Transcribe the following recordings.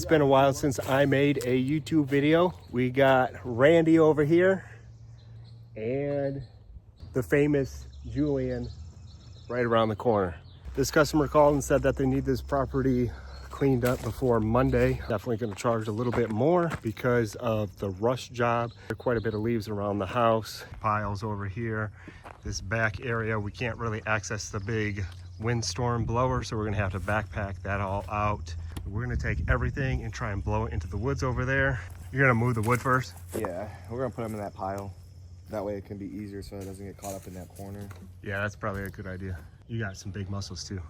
It's been a while since I made a YouTube video. We got Randy over here and the famous Julian right around the corner. This customer called and said that they need this property cleaned up before Monday. Definitely going to charge a little bit more because of the rush job. There are quite a bit of leaves around the house, piles over here. This back area, we can't really access the big windstorm blower, so we're going to have to backpack that all out. We're going to take everything and try and blow it into the woods over there. You're going to move the wood first? Yeah, we're going to put them in that pile. That way it can be easier so it doesn't get caught up in that corner. Yeah, that's probably a good idea. You got some big muscles too.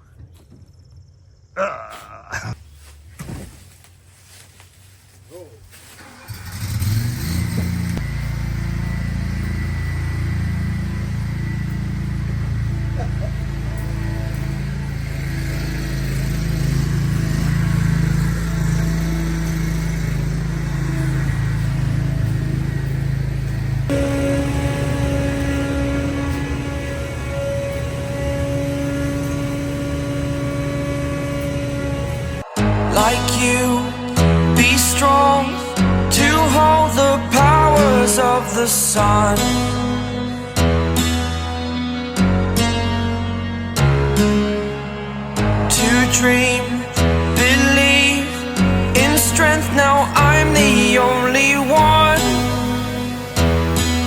Like you, be strong to hold the powers of the sun. To dream, believe in strength. Now I'm the only one,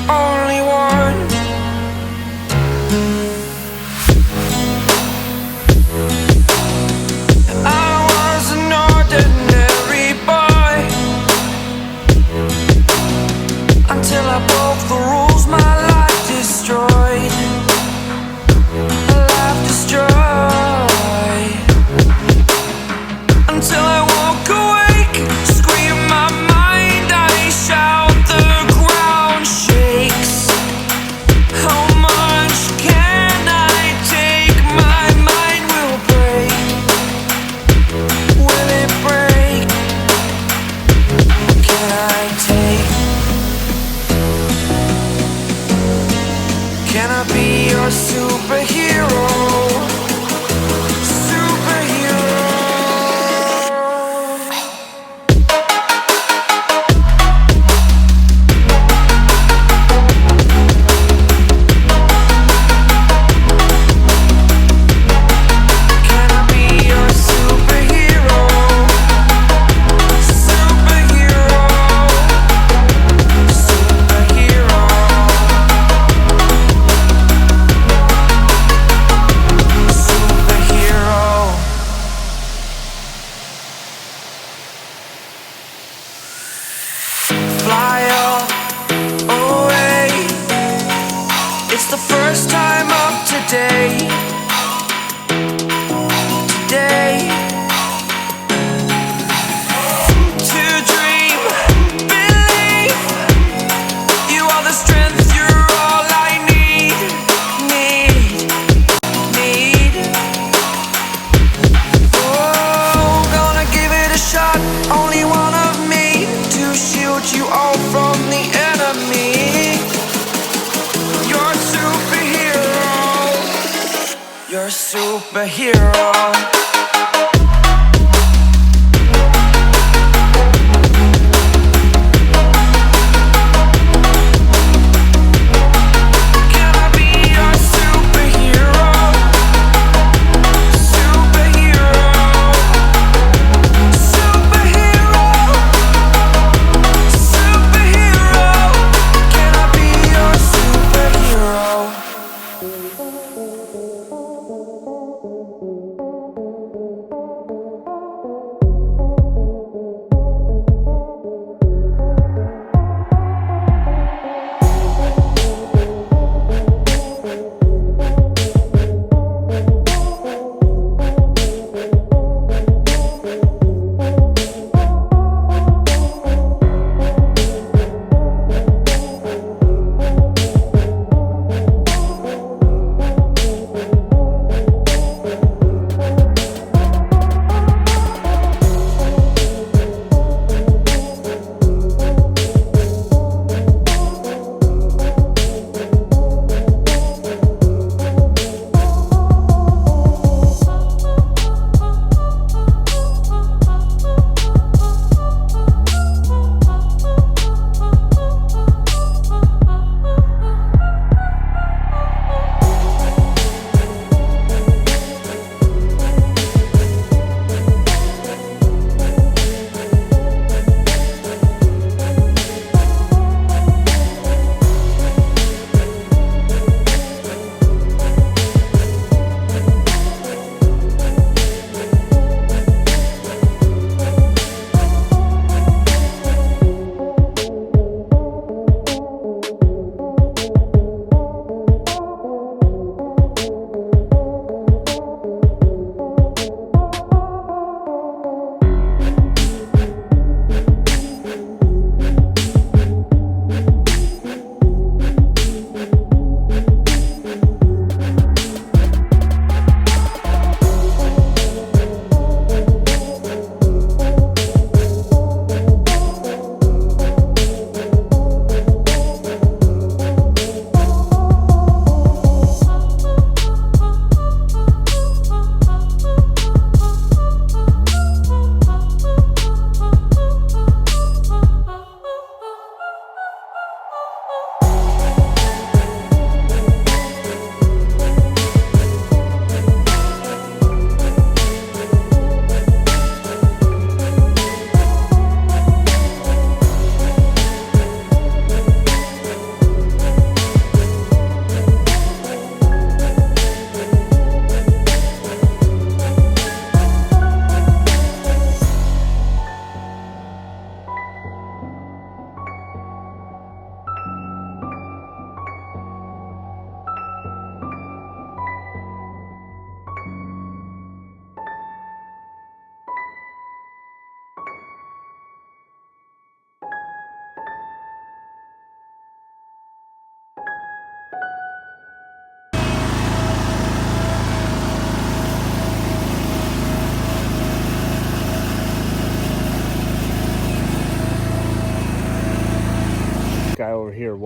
only one. Until I broke the rules, my life destroyed. Life destroyed. Until I walk awake, scream my mind, I shout, the ground shakes. How much can I take? My mind will break. Will it break? Can I take? Can I be your superhero? Fly away. It's the first time of today. Today. To dream, believe. You are the strength, you're all I need. Oh, gonna give it a shot. Only one of me to shield you all from the enemy. You're a superhero. You're a superhero.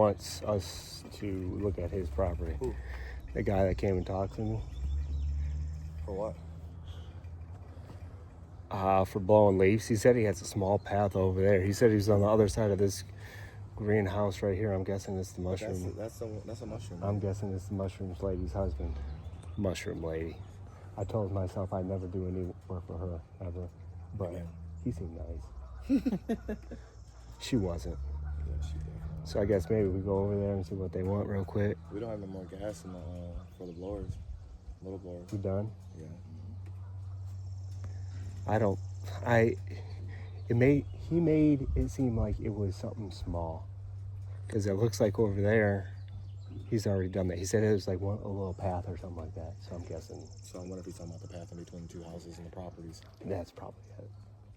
wants us to look at his property. Who? The guy that came and talked to me. For what? For blowing leaves. He said he has a small path over there. He said he's on the other side of this greenhouse right here. I'm guessing it's the mushroom. That's a mushroom. I'm guessing it's the mushroom lady's husband. Mushroom lady. I told myself I'd never do any work for her ever, but Yeah. he seemed nice. She wasn't. Yeah, she did. So I guess maybe we go over there and see what they want real quick. We don't have no more gas in the for the blowers, little blowers. You done? Yeah. He made it seem like it was something small, because it looks like over there he's already done that. He said it was like a little path or something like that, so I'm guessing So I wonder if he's talking about the path in between the two houses and the properties. that's probably it.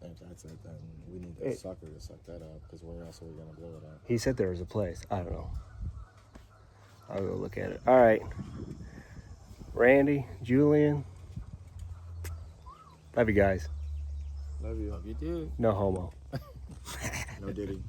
And if that's it, then we need the sucker to suck that up, because where else are we gonna blow it at? He said there was a place. I don't know. I'll go look at it. All right, Randy, Julian, love you guys. Love you. You do. No homo. No Diddy.